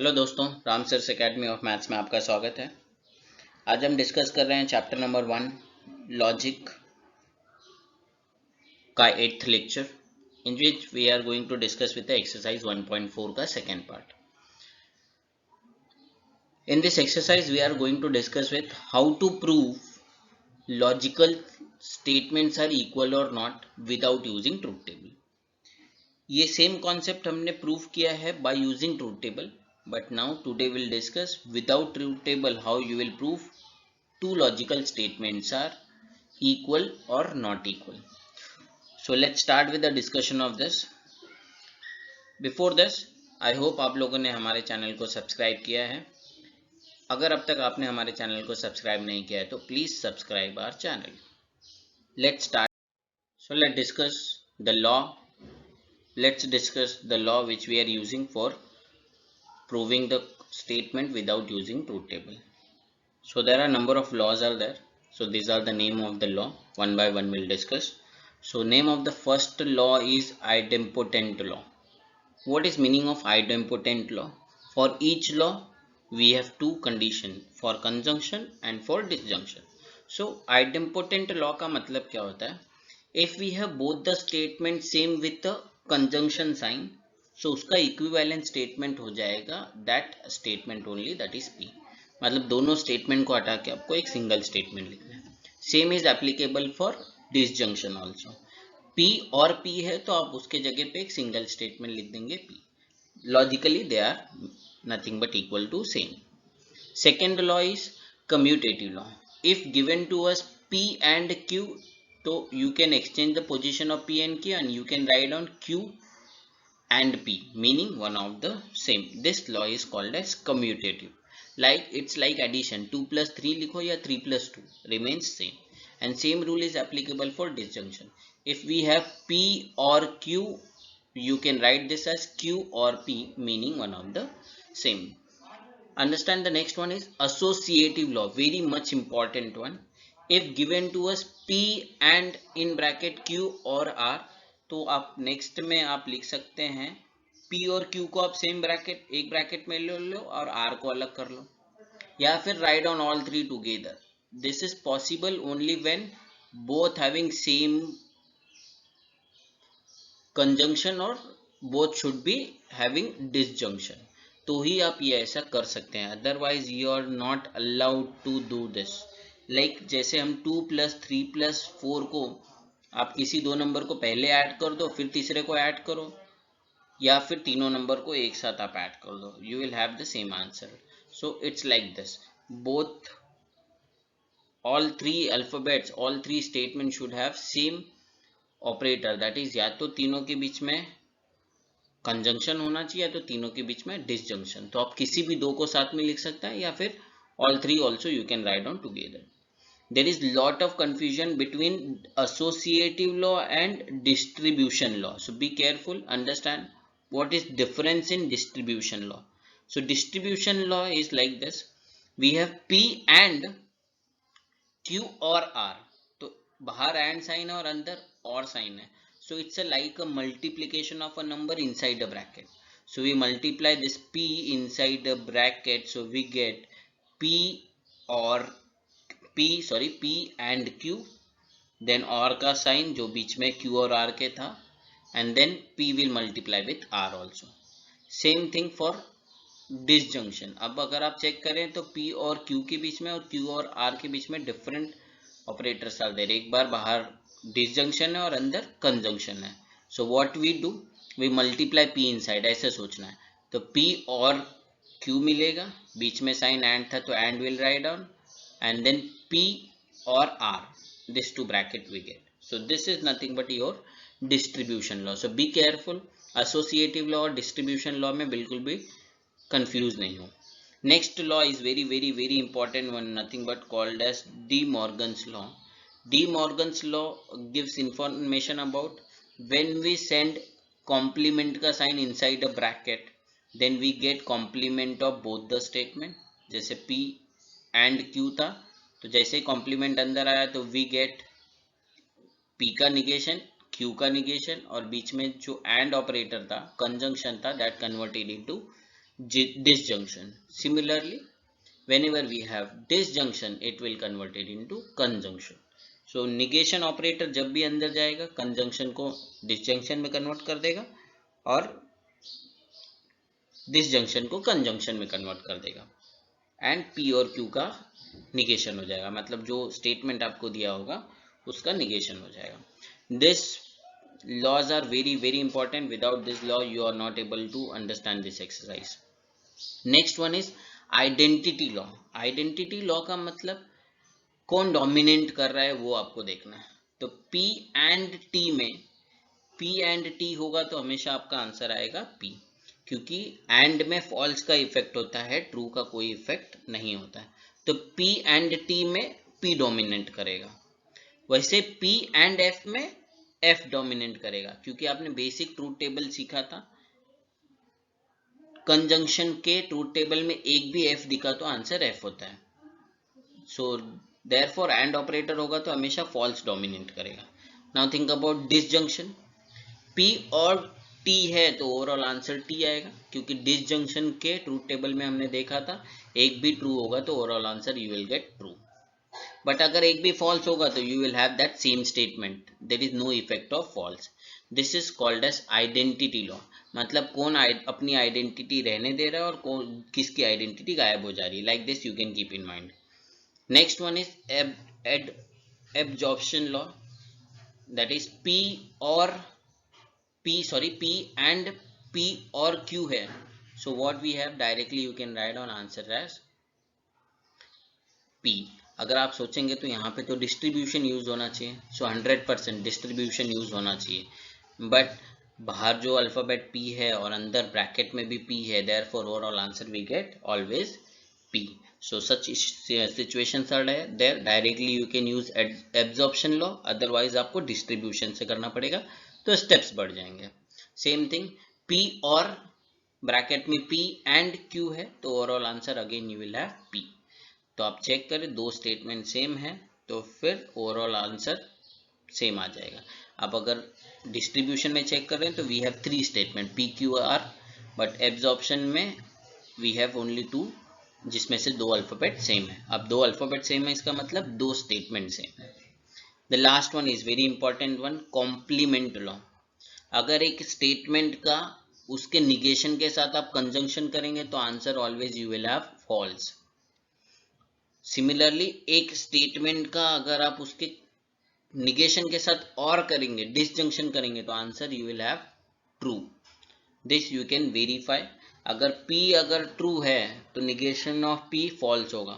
Hello दोस्तों, Ram sir academy of maths में आपका स्वागत है। आज हम डिस्कस कर रहे हैं चैप्टर नंबर 1 लॉजिक का 8th lecture, in which we are going to discuss with the exercise 1.4 का second part. In this exercise we are going to discuss with how to prove logical statements are equal और not without using truth table. ये same concept हमने prove किया है by using truth table, but now today we'll discuss without truth table how you will prove two logical statements are equal or not equal. So let's start with the discussion of this. Before this, I hope आप लोगों ने हमारे channel को subscribe किया है। अगर अब तक आपने हमारे चैनल को सब्सक्राइब नहीं किया है तो please subscribe our channel. Let's start. So let's discuss the law. Let's discuss the law which we are using for proving the statement without using truth table. So there are number of laws are there. So these are the name of the law. One by one we'll discuss. So name of the first law is idempotent law. What is meaning of idempotent law? For each law we have two condition, for conjunction and for disjunction. So idempotent law का मतलब क्या होता है? If we have both the statement same with the conjunction sign, so उसका equivalent statement हो जाएगा that statement only, that is P. मतलब दोनों स्टेटमेंट को हटा के आपको एक सिंगल स्टेटमेंट लिखना है। Same is applicable for disjunction also. P और P है तो आप उसके जगह पे एक सिंगल स्टेटमेंट लिख देंगे P। Logically they are nothing but equal to same. Second law is commutative law. If given to us P and Q, तो you can exchange the position of P and Q and you can write on Q and P, meaning one of the same. This law is called as commutative. Like it's like addition, 2 plus 3 लिखो या 3 plus 2 remains same. And same rule is applicable for disjunction. If we have P or Q, you can write this as Q or P, meaning one of the same. Understand the next one is associative law, very much important one. If given to us P and in bracket Q or R, तो आप next में आप लिख सकते हैं P और Q को आप सेम ब्रैकेट एक ब्रैकेट में ले लो और R को अलग कर लो, या फिर write on all three together. This is possible only when both having same conjunction और both should be having disjunction, तो ही आप ये ऐसा कर सकते हैं. Otherwise you are not allowed to do this. Like जैसे हम 2 + 3 + 4 को आप किसी दो नंबर को पहले ऐड कर दो फिर तीसरे को ऐड करो, या फिर तीनों नंबर को एक साथ आप ऐड कर दो, you will have the same answer. So it's like this, both all three alphabets, all three statements should have same operator, that is या तो तीनों के बीच में कंजंक्शन होना चाहिए या तो तीनों के बीच में डिसजंक्शन. तो आप किसी भी दो को साथ में लिख सकते हैं या फिर all three also you can write on together. There is lot of confusion between associative law and distribution law, so be careful, understand what is difference in distribution law. So distribution law is like this, we have P and Q और R, तो बाहर and sign है और अंदर और sign है, so it's a like a multiplication of a number inside a bracket. So we multiply this P inside a bracket, so we get P and Q, then और का sign जो बीच में Q और R के था, and then P will multiply with R also. Same thing for disjunction. अब अगर आप चेक करें तो P और Q के बीच में और Q और R के बीच में डिफरेंट ऑपरेटर्स आर देयर. एक बार बाहर डिसजंक्शन है और अंदर कंजंक्शन है, so what we do, we multiply P inside, ऐसे सोचना है. तो P और Q मिलेगा, बीच में साइन एंड था तो and will write down, and then P और R, this two bracket we get. So this is nothing but your distribution law. So be careful, associative law और डिस्ट्रीब्यूशन लॉ में बिल्कुल भी confuse नहीं हो. Next law is very very very important one, nothing but called as De Morgan's law. De Morgan's law gives information about when we send complement का sign inside a bracket, then we get complement of both the statement. जैसे P and Q था, तो जैसे ही complement अंदर आया तो we get P का निगेशन, Q का निगेशन, और बीच में जो एंड ऑपरेटर था, कंजंक्शन था, that converted into disjunction. Similarly, whenever we have disjunction, it will convert it into conjunction. So negation operator जब भी अंदर जाएगा conjunction को disjunction में convert कर देगा और disjunction को conjunction में convert कर देगा एंड P और Q का negation हो जाएगा, मतलब जो statement आपको दिया होगा उसका negation हो जाएगा. This laws are very very important. Without this law you are not able to understand this exercise. Next one is identity law. Identity law का मतलब कौन डोमिनेट कर रहा है वो आपको देखना है. तो P एंड T में P एंड T होगा तो हमेशा आपका आंसर आएगा P, क्योंकि एंड में फॉल्स का इफेक्ट होता है, ट्रू का कोई इफेक्ट नहीं होता है. तो P एंड T में P डोमिनेट करेगा. वैसे P एंड F में F डोमिनेट करेगा, क्योंकि आपने बेसिक ट्रूथ टेबल सीखा था. कंजंक्शन के ट्रूथ टेबल में एक भी F दिखा तो आंसर F होता है. सो देयरफॉर एंड ऑपरेटर होगा तो हमेशा फॉल्स डोमिनेट करेगा. Now think about disjunction. P और T है तो ओवरऑल आंसर T आएगा, क्योंकि डिसजंक्शन के ट्रूथ टेबल में हमने देखा था एक भी ट्रू होगा तो overall answer you will get true. But अगर एक भी फॉल्स होगा तो you will have that same statement, there is no effect of false. This is called as identity law. मतलब कौन अपनी आइडेंटिटी रहने दे रहा है और कौन किसकी आइडेंटिटी गायब हो जा रही है. Like this you can keep in mind. Next one is absorption law. That is P and P और Q है. So what we have directly you can write on answer as P. अगर आप सोचेंगे तो यहाँ पे तो डिस्ट्रीब्यूशन यूज होना चाहिए. सो 100% डिस्ट्रीब्यूशन यूज होना चाहिए. बट बाहर जो अल्फाबेट P है और अंदर ब्रैकेट में भी P है, therefore overall answer we get always P. So such situations are there. Directly you can use absorption law, otherwise आपको डिस्ट्रीब्यूशन से करना पड़ेगा तो स्टेप्स बढ़ जाएंगे. सेम थिंग P और ब्रैकेट में P एंड Q है तो overall answer again you will have P. तो आप चेक करें दो स्टेटमेंट सेम है तो फिर ओवरऑल आंसर सेम आ जाएगा. आप अगर डिस्ट्रीब्यूशन में चेक कर रहे हैं तो we have 3 statement P Q R, but absorption में वी हैव ओनली 2, जिसमें से 2 अल्फाबेट सेम है. अब 2 अल्फाबेट सेम है इसका मतलब 2 स्टेटमेंट सेम है. The last one is very important one, complement law. अगर एक स्टेटमेंट का उसके निगेशन के साथ आप कंजंक्शन करेंगे तो answer always you will have false. Similarly एक स्टेटमेंट का अगर आप उसके निगेशन के साथ और करेंगे, डिसजंक्शन करेंगे तो answer you will have true. This you can verify. अगर P अगर ट्रू है तो निगेशन ऑफ P फॉल्स होगा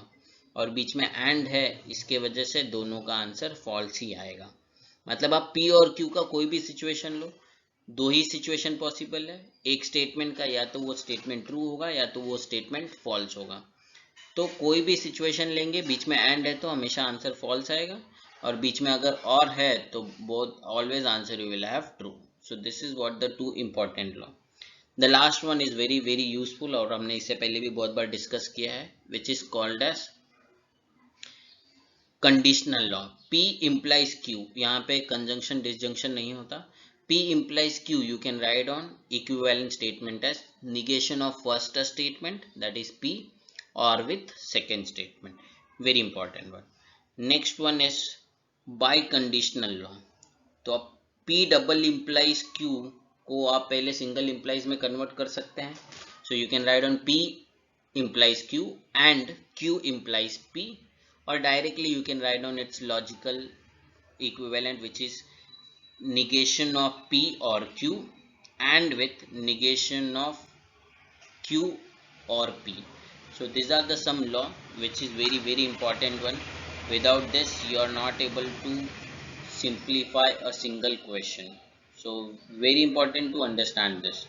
और बीच में एंड है, इसके वजह से दोनों का आंसर फॉल्स ही आएगा. मतलब आप P और Q का कोई भी सिचुएशन लो, 2 ही सिचुएशन पॉसिबल है. एक स्टेटमेंट का या तो वो स्टेटमेंट ट्रू होगा या तो वो स्टेटमेंट फॉल्स होगा. तो कोई भी सिचुएशन लेंगे बीच में एंड है तो हमेशा आंसर फॉल्स आएगा, और बीच में अगर और है तो both always answer you will have true. So this is what the 2 important law. The last one is very very useful और हमने इससे पहले भी बहुत बार डिस्कस किया है, which is called as conditional law. P implies Q. यहाँ पे कंजंक्शन डिसजंक्शन नहीं होता. P implies Q you can write on equivalent statement as negation of first statement, that is P, or with second statement. Very important one. Next one is biconditional law. तो अब P double implies Q को आप पहले single implies में convert कर सकते हैं. सो you can write on P implies Q and Q implies P, or directly you can write on its logical equivalent, which is negation of P or Q and with negation of Q or P. So these are the some law which is very very important one. Without this you are not able to simplify a single question. So very important to understand this.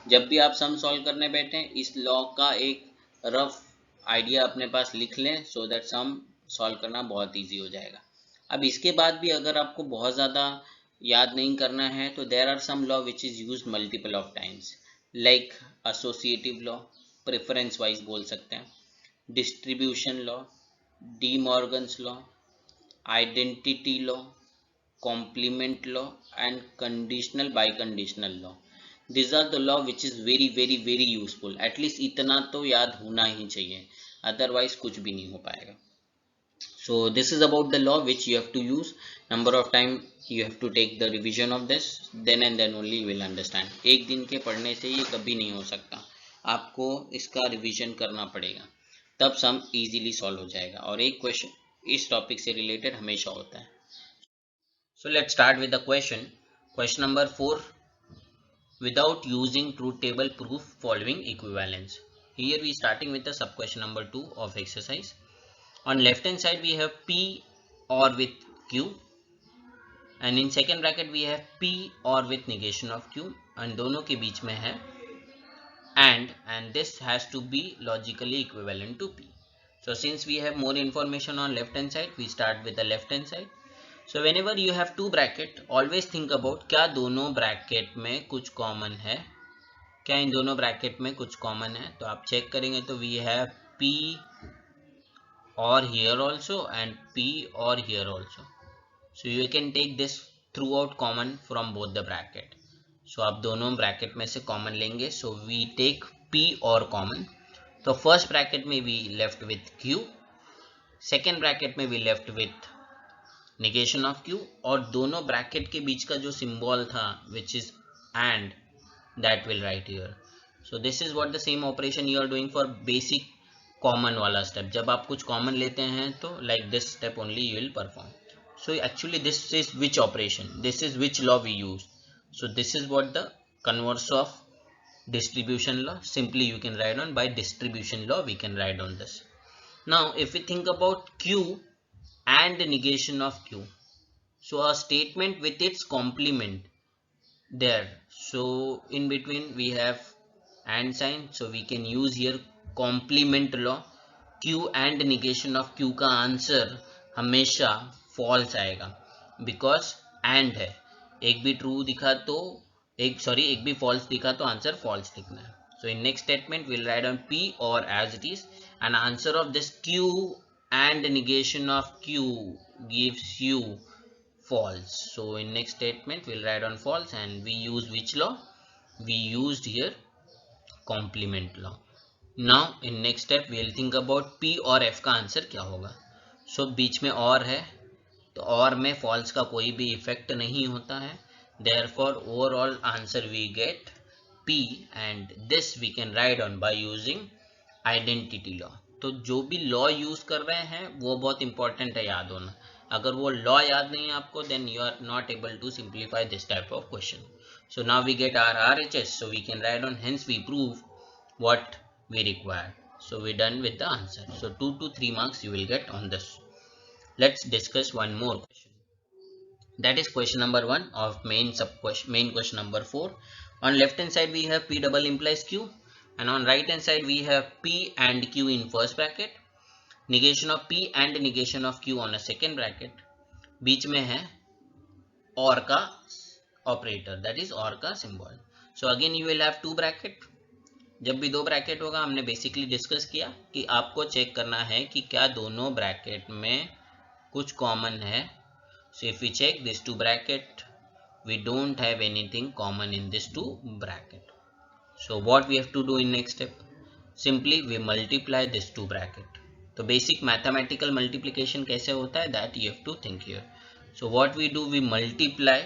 जब भी आप sum solve करने बैठे इस law का एक rough idea अपने पास लिख लें, सो दैट सम सॉल्व करना बहुत इजी हो जाएगा. अब इसके बाद भी अगर आपको बहुत ज़्यादा याद नहीं करना है तो there are some law which is used multiple of times, like associative law, preference wise बोल सकते हैं, distribution law, De Morgan's law, identity law, complement law and conditional biconditional law. This are the law which is very very very useful. At least इतना तो याद होना ही चाहिए, otherwise कुछ भी नहीं हो पाएगा. So this is about the law which you have to use. Number of time you have to take the revision of this, then and then only you will understand. एक दिन के पढ़ने से ये कभी नहीं हो सकता, आपको इसका रिवीजन करना पड़ेगा, तब सम इजीली सॉल्व हो जाएगा. और एक क्वेश्चन इस टॉपिक से रिलेटेड हमेशा होता है. So let's start with the question. Question number 4. Without using truth table, proof following equivalence. Here we starting with the sub question number 2 of exercise. On left hand side we have P or with Q, and in second bracket we have P or with negation of Q, and दोनों के बीच में है and this has to be logically equivalent to P. So since we have more information on left hand side, we start with the left hand side. So whenever you have two bracket, always think about क्या दोनों bracket में कुछ common है, क्या इन दोनों bracket में कुछ common है. तो आप check करेंगे तो we have P or here also and P or here also. So you can take this throughout common from both the bracket. So आप दोनों bracket में से common लेंगे. So we take P or common. तो first bracket में we left with Q, second bracket में we left with negation of Q, और दोनों bracket के बीच का जो symbol था which is and, that will write here. So this is what the same operation you are doing for basic common वाला step. जब आप कुछ common लेते हैं तो like this step only you will perform. So actually this is which operation, this is which law we use. So this is what the converse of distribution law. Simply you can write on by distribution law, we can write on this. Now if we think about Q and the negation of Q, so a statement with its complement there, so in between we have and sign, so we can use here complement law. Q and negation of Q का answer हमेशा false आएगा, because and है. एक भी true दिखा तो एक भी फॉल्स दिखा तो आंसर फॉल्स लिखना है. So in next statement we'll write on P or as it is, and answer of this Q and negation of Q gives you false. So in next statement we'll write on false, and we use which law? We used here complement law. Now in next step we'll think about P और F का answer क्या होगा. So बीच में और है तो और में false का कोई भी इफेक्ट नहीं होता है, therefore overall answer we get P, and this we can write on by using identity law. तो जो भी लॉ यूज कर रहे हैं वो बहुत इंपॉर्टेंट है याद होना. अगर वो लॉ याद नहीं है आपको, then you are not able to simplify this type of question. So now we get our RHS, so we can write on hence we prove what we require. So we done with the answer. So 2 to 3 marks you will get on this. Let's discuss one more question. That is question number 1 of main question number 4. On left hand side we have P double implies Q, and on right hand side we have P and Q in first bracket, negation of P and negation of Q on a second bracket, बीच में है और का operator, that is और का symbol. So again you will have to bracket. जब भी दो bracket होगा, हमने बेसिकली डिस्कस किया कि आपको चेक करना है कि क्या दोनों ब्रैकेट में कुछ कॉमन है. So if we check this two bracket, we don't have anything common in this two bracket. So what we have to do in next step? Simply we multiply this two bracket. तो basic mathematical multiplication कैसे होता है, that you have to think here. So what we do, we multiply.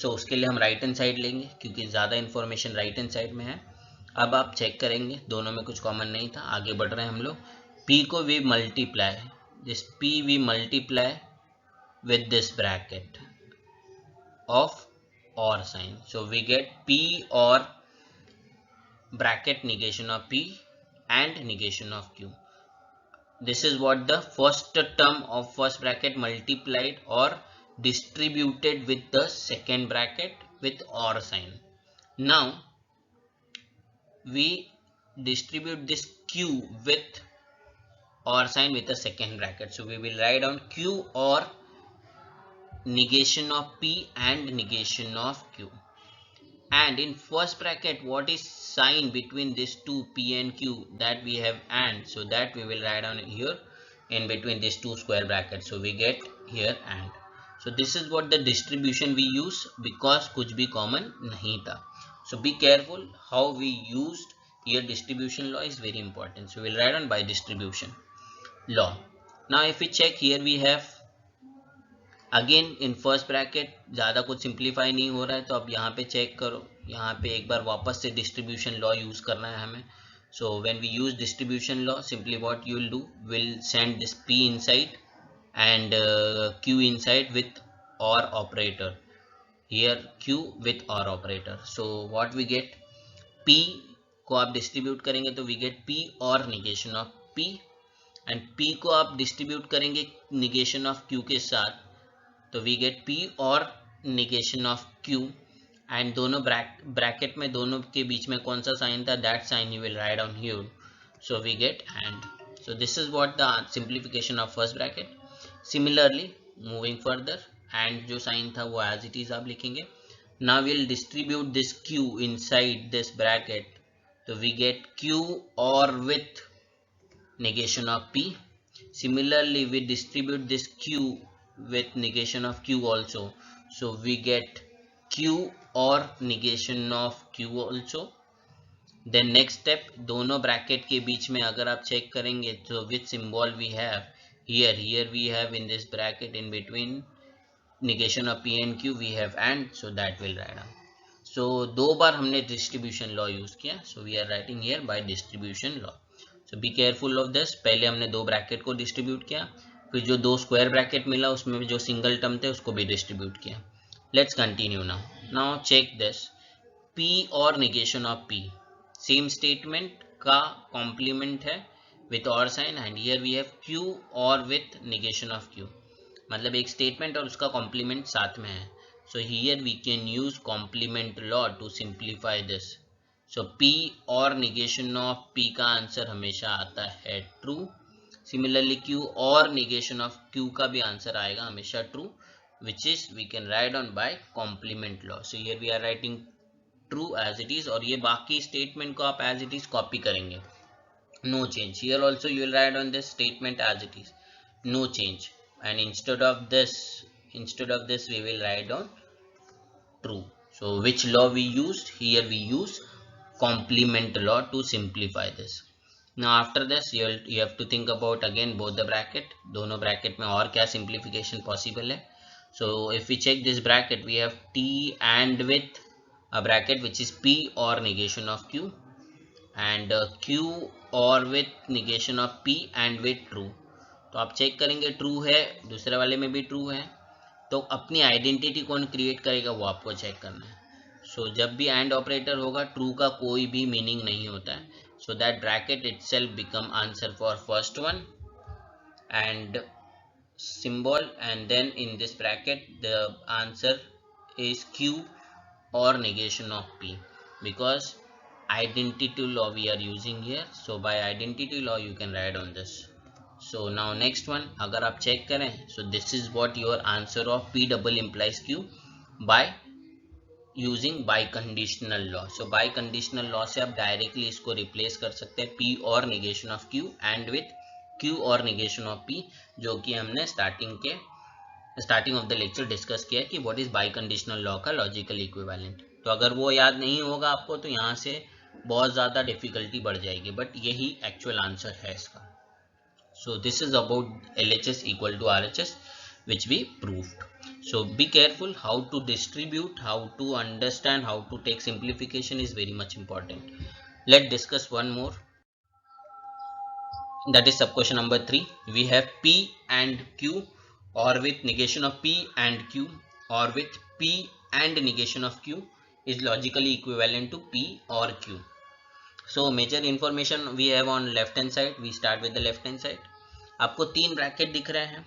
So उसके लिए हम right hand side लेंगे क्योंकि ज़्यादा इन्फॉर्मेशन राइट हैंड साइड में है. अब आप चेक करेंगे दोनों में कुछ कॉमन नहीं था. आगे बढ़ रहे हैं हम लोग. P को we multiply, this P we multiply with this bracket of or sign. So we get P or bracket negation of P and negation of Q. This is what the first term of first bracket multiplied or distributed with the second bracket with or sign. Now we distribute this Q with or sign with the second bracket. So we will write down Q or negation of P and negation of Q. And in first bracket, what is sign between these two P and Q? That we have and, so that we will write down here in between these two square brackets. So we get here and. So this is what the distribution we use because कुछ भी common नहीं था. So be careful how we used here. Distribution law is very important. So we'll write on by distribution law. Now if we check here, we have again in first bracket ज़्यादा कुछ simplify नहीं हो रहा है, तो अब यहाँ पे चेक करो, यहाँ पे एक बार वापस से डिस्ट्रीब्यूशन लॉ यूज करना है हमें. So when we use distribution law, simply what you will do, will send this p inside and q inside with or operator. Here q with or operator. So what we get, p को आप distribute करेंगे तो we get p और negation of p, and p को आप distribute करेंगे negation of q के साथ तो we get p और negation of q, एंड दोनों ब्रैकेट में दोनों के बीच में कौन सा साइन था, that sign you will write down here. So we get and. So this is what the simplification of first bracket. Similarly moving further, and जो साइन था वो एज इट इज आप लिखेंगे. Now will distribute this q inside this bracket, तो we get q और with negation of p. Similarly we distribute this q with negation of q also, so we get q और negation of q also. Then next step, दोनों bracket के बीच में अगर आप check करेंगे तो which symbol we have here we have in this bracket in between negation of p and q we have and, so that will write down. So दो बार हमने distribution law यूज किया, so we are writing here by distribution law. So be careful of this. पहले हमने दो bracket को distribute किया, फिर जो दो स्क्वायर ब्रैकेट मिला उसमें भी जो सिंगल टर्म थे उसको भी डिस्ट्रीब्यूट किया. Let's continue now. Now check this. P और negation of P. Same statement का complement है with or sign, and here we have Q और with negation of Q. मतलब एक statement और उसका complement साथ में है. So here we can use complement law to simplify this. So P और negation of P का आंसर हमेशा आता है true. Similarly Q और negation of Q का भी आंसर आएगा हमेशा true, which is we can write on by complement law. So here we are writing true as it is, और ये बाकी statement को आप as it is copy करेंगे, no change. Here also you will write on this statement as it is, no change, and instead of this we will write on true. So which law we used here? We use complement law to simplify this. Now after this you have to think about again both the bracket, दोनों bracket में और क्या simplification possible है. So if we check this bracket, we have t and with a bracket which is p or negation of q, and q और with negation of p and with true. तो आप check करेंगे true है, दूसरे वाले में भी true है, तो अपनी आइडेंटिटी कौन क्रिएट करेगा वो आपको चेक करना है. सो जब भी एंड ऑपरेटर होगा ट्रू का कोई भी मीनिंग नहीं होता है. So that bracket itself become answer for first one and symbol, and then in this bracket the answer is q or negation of p, because identity law we are using here. So by identity law you can write on this. So now next one अगर आप check करें, so this is what your answer of p double implies q by using biconditional law. So biconditional law से आप directly इसको replace कर सकते हैं p और negation of q and with q और negation of p, जो कि हमने starting of the lecture discuss किया कि व्हाट इज बाइकंडीशनल लॉ का लॉजिकल इक्विवेलेंट. तो अगर वो याद नहीं होगा आपको तो यहाँ से बहुत ज़्यादा डिफिकल्टी बढ़ जाएगी, बट यही एक्चुअल आंसर है इसका. So this is about LHS equal to RHS which we proved. So be careful how to distribute, how to understand, how to take simplification is very much important. Let's discuss one more. That is sub question number 3. We have p and q or with negation of p and q or with p and negation of q is logically equivalent to p or q. So major information we have on left hand side. We start with the left hand side. आपको तीन bracket दिख रहे हैं.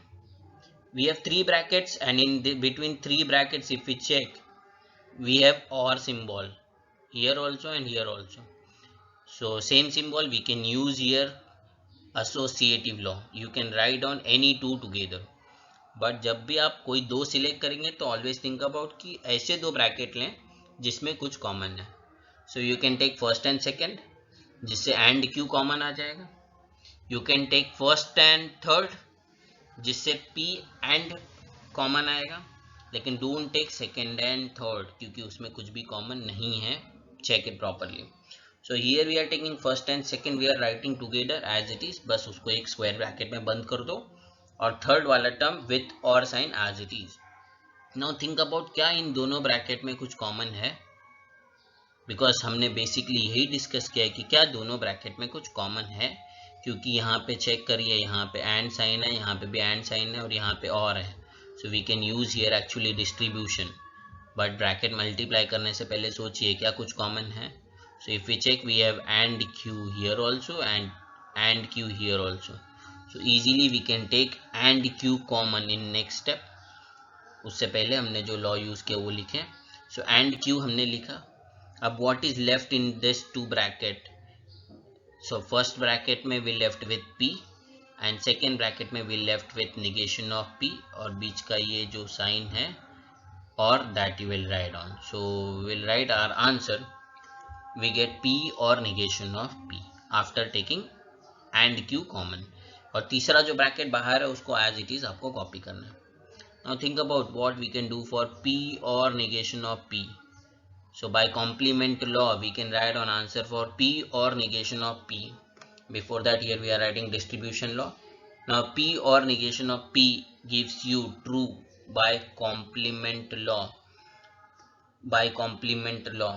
We have three brackets, and in the between three brackets if we check we have or symbol here also and here also. So same symbol we can use here. Associative law, you can write on any two together, but जब भी आप कोई दो select करेंगे तो always think about कि ऐसे दो ब्रैकेट लें जिसमें कुछ कॉमन है. So you can take first and second जिससे एंड क्यू कॉमन आ जाएगा. You can take first and third जिससे पी एंड कॉमन आएगा, लेकिन don't take second and third क्योंकि उसमें कुछ भी कॉमन नहीं है. Check it properly. So here we are taking first and second, we are writing together as it is, बस उसको एक स्क्वायर ब्रैकेट में बंद कर दो, और थर्ड वाला term with or sign as it is. Now think about क्या इन दोनों ब्रैकेट में कुछ कॉमन है, बिकॉज हमने बेसिकली यही डिस्कस किया है कि क्या दोनों ब्रैकेट में कुछ कॉमन है, क्योंकि यहाँ पे चेक करिए, यहाँ पे एंड साइन है, यहाँ पे भी एंड साइन है, और यहाँ पे और है. So we can use here actually distribution, but bracket multiply करने से पहले सोचिए क्या कुछ कॉमन है. So if we check, we have and q here also and q here also. So easily we can take and Q common in next step. उससे पहले हमने जो लॉ यूज किया वो लिखे. सो एंड क्यू हमने लिखा. अब what is left in this two bracket. So first bracket में we left with p and second bracket में we left with negation of p, और बीच का ये जो साइन है और that you will write on. So will write our answer, we get p और negation of p after taking and q common. और तीसरा जो ब्रैकेट बाहर है उसको एज इट इज आपको कॉपी करना है. Now think about what we can do for p और negation of p. So by complement law we can write on answer for p or negation of p. Before that here we are writing distribution law. Now p or negation of p gives you true by complement law. By complement law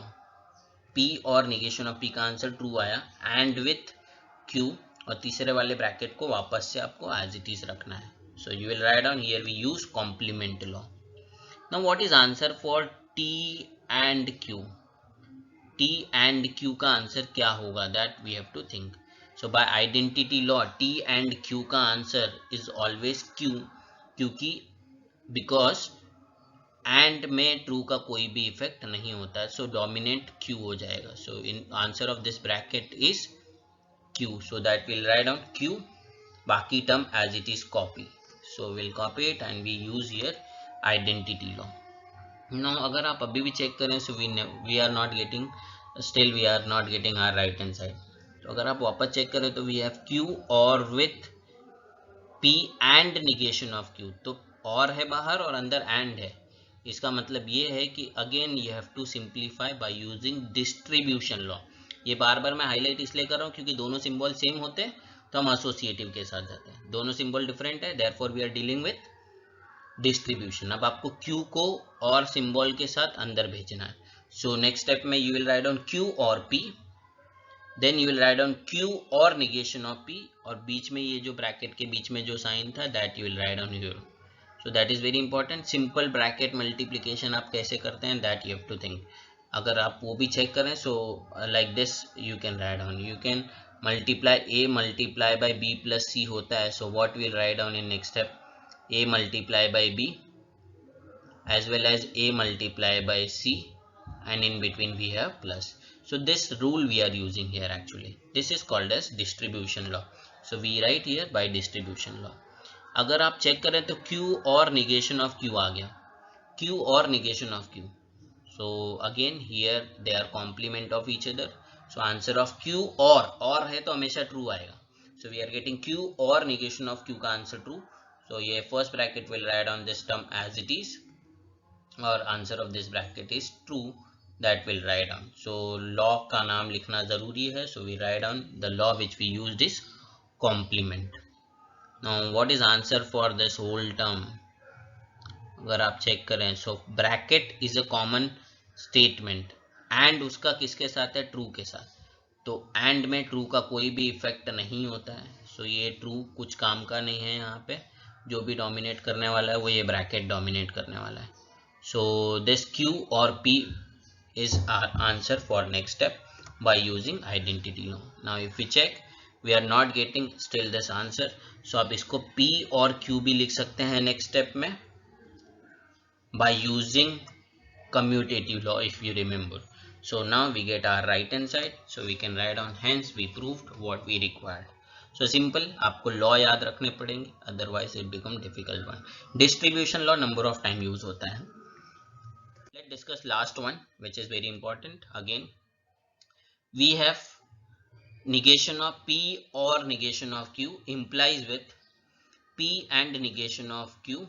p और negation of p का answer true आया and with q, और तीसरे वाले bracket को वापस से आपको as it is रखना है. So you will write down here we use complement law. Now what is answer for t and q. t and q का आंसर क्या होगा, that we have to think. So by identity law t and q का answer is always q, क्योंकि because and में true का कोई भी effect नहीं होता है, so dominant q हो जाएगा. So in answer of this bracket is q, so that we'll write down q, बाकी term as it is copy. So we'll copy it and we use here identity law. Now अगर आप अभी भी check करें, so we are not getting, still we are not getting our right hand side. तो अगर आप वापस check करें तो we have q और with p and negation of q. तो और है बाहर और अंदर and है. इसका मतलब ये है कि again you have to simplify by using distribution law. ये बार बार मैं हाईलाइट इसलिए कर रहा हूँ क्योंकि दोनों सिंबल सेम होते हैं तो हम एसोसिएटिव के साथ जाते हैं. दोनों सिंबल डिफरेंट है, therefore we are dealing with distribution. अब आपको q को और सिंबल के साथ अंदर भेजना है. सो नेक्स्ट स्टेप में you will write down q और p, then you will write down q or negation of p, और बीच में ये जो ब्रैकेट के बीच में जो साइन था that you will write down here. So that is very important. Simple bracket multiplication आप कैसे करते हैं that you have to think. अगर आप वो भी चेक करें, so like this you can write down, you can multiply a multiply by b plus c होता है. So what will write down in next step, a multiply by b as well as a multiply by c, and in between we have plus. So this rule we are using here, actually this is called as distribution law. So we write here by distribution law. अगर आप check करें तो q और negation of q आ गया, q और negation of q. So again here they are complement of each other. So answer of q और है तो हमेशा true आएगा. So we are getting q और negation of q का आंसर true. So ये first bracket will write on this term as it is, और answer of this bracket is true, that will write down. So law का नाम लिखना जरूरी है. So we write down the law which we used is complement. Now what is answer for this whole term. अगर आप check करें, so bracket is a common statement and उसका किसके साथ है, true के साथ. तो and में true का कोई भी इफेक्ट नहीं होता है. So ये true कुछ काम का नहीं है. यहाँ पे जो भी डोमिनेट करने वाला है वो ये ब्रैकेट डोमिनेट करने वाला है. सो दिस q और p is our answer for next step by using identity law. Now if we check, we are not getting still this answer. So आप इसको p और q भी लिख सकते हैं नेक्स्ट स्टेप में by using commutative law, if you remember. So now we get our right hand side, so we can write down hence we proved what we required. So simple, आपको law याद रखने पड़ेंगे, otherwise it become difficult one. Distribution law number of time use होता है. Let's discuss last one which is very important. Again we have negation of p or negation of q implies with p and negation of q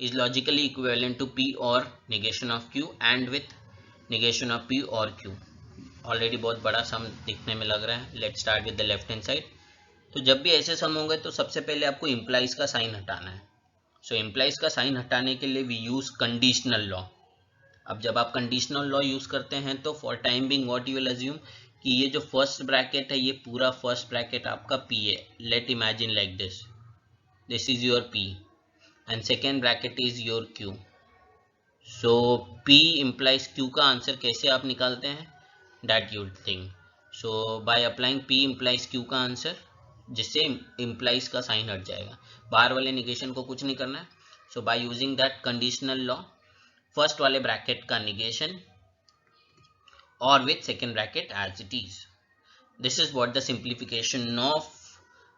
is logically equivalent to P or negation of Q and with negation of P or Q. Already बहुत बड़ा सम दिखने में लग रहा है. Let's start with the left hand side. तो जब भी ऐसे सम होंगे तो सबसे पहले आपको इम्प्लाइज का साइन हटाना है. सो इम्प्लाइज का साइन हटाने के लिए वी यूज कंडीशनल लॉ. अब जब आप कंडीशनल लॉ यूज करते हैं तो for time being what you will assume कि ये जो फर्स्ट ब्रैकेट है ये पूरा फर्स्ट ब्रैकेट आपका P है. Let imagine like this. This is your P and second bracket is your Q. So P implies Q का आंसर कैसे आप निकालते हैं, that you think. So by applying P implies Q का answer, जिससे implies का sign हट जाएगा. बाहर वाले निगेशन को कुछ नहीं करना है. So by using that conditional law, first वाले ब्रैकेट का निगेशन और with second bracket as it is. This is what the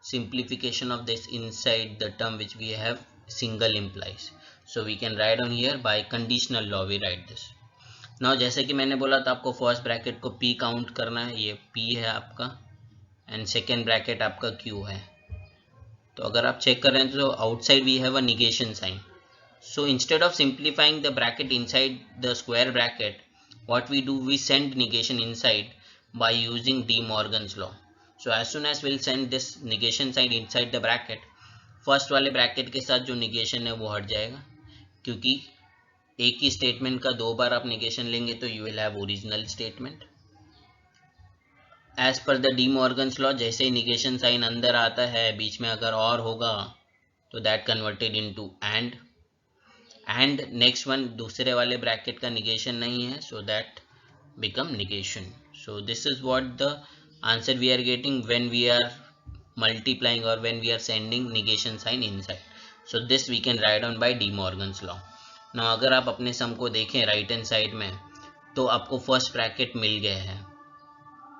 simplification of this inside the term which we have single implies. So we can write on here by conditional law we write this. Now जैसे कि मैंने बोला था आपको first bracket को P count करना है. ये P है आपका एंड सेकेंड ब्रैकेट आपका Q है. तो अगर आप चेक कर रहे हैं तो outside we have a negation sign. So instead of simplifying the bracket inside the square bracket, what we do, we send negation inside by using De Morgan's law. So as soon as we'll send this negation sign inside the bracket, first वाले bracket के साथ जो negation है वो हट जाएगा, क्योंकि एक ही स्टेटमेंट का दो बार आप निगेशन लेंगे तो you will have original statement. As per the de Morgan's law, जैसे ही निगेशन साइन अंदर आता है बीच में अगर और होगा तो that converted into and next one दूसरे वाले ब्रैकेट का निगेशन नहीं है, so that become negation. So this is what the answer we are getting when we are multiplying or when we are sending negation sign inside. So this we can write down by De Morgan's law. Now अगर आप अपने सम को देखें right hand side में तो आपको first bracket मिल गया है,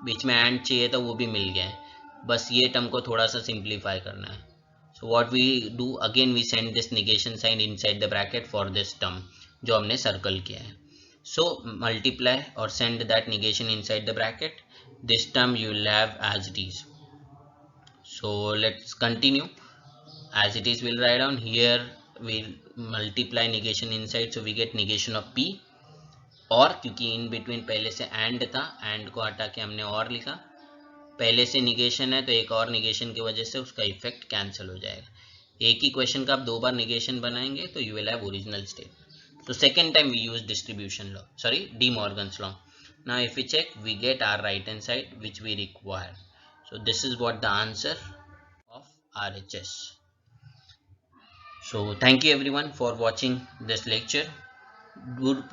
बीच में एंड चाहिए था वो भी मिल गया है, बस ये टर्म को थोड़ा सा सिंप्लीफाई करना है. So what we do again, we send this negation sign inside the bracket for this term जो हमने सर्कल किया है. सो मल्टीप्लाई और send that negation inside the bracket. This term you will have as it is. So let's continue as it is. We'll write down here, we'll multiply negation inside, so we get negation of P. और क्योंकि in between पहले से and था, and को हटा के हमने और लिखा, पहले से निगेशन है तो एक और निगेशन की वजह से उसका इफेक्ट कैंसिल हो जाएगा. एक ही क्वेश्चन का आप दो बार निगेशन बनाएंगे तो you will have original statement. So second time we use distribution law, sorry de Morgan's law. Now if we check we get our right hand side which we require. So this is what the answer of RHS. So thank you everyone for watching this lecture.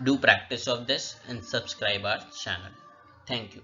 Do practice of this and subscribe our channel. Thank you.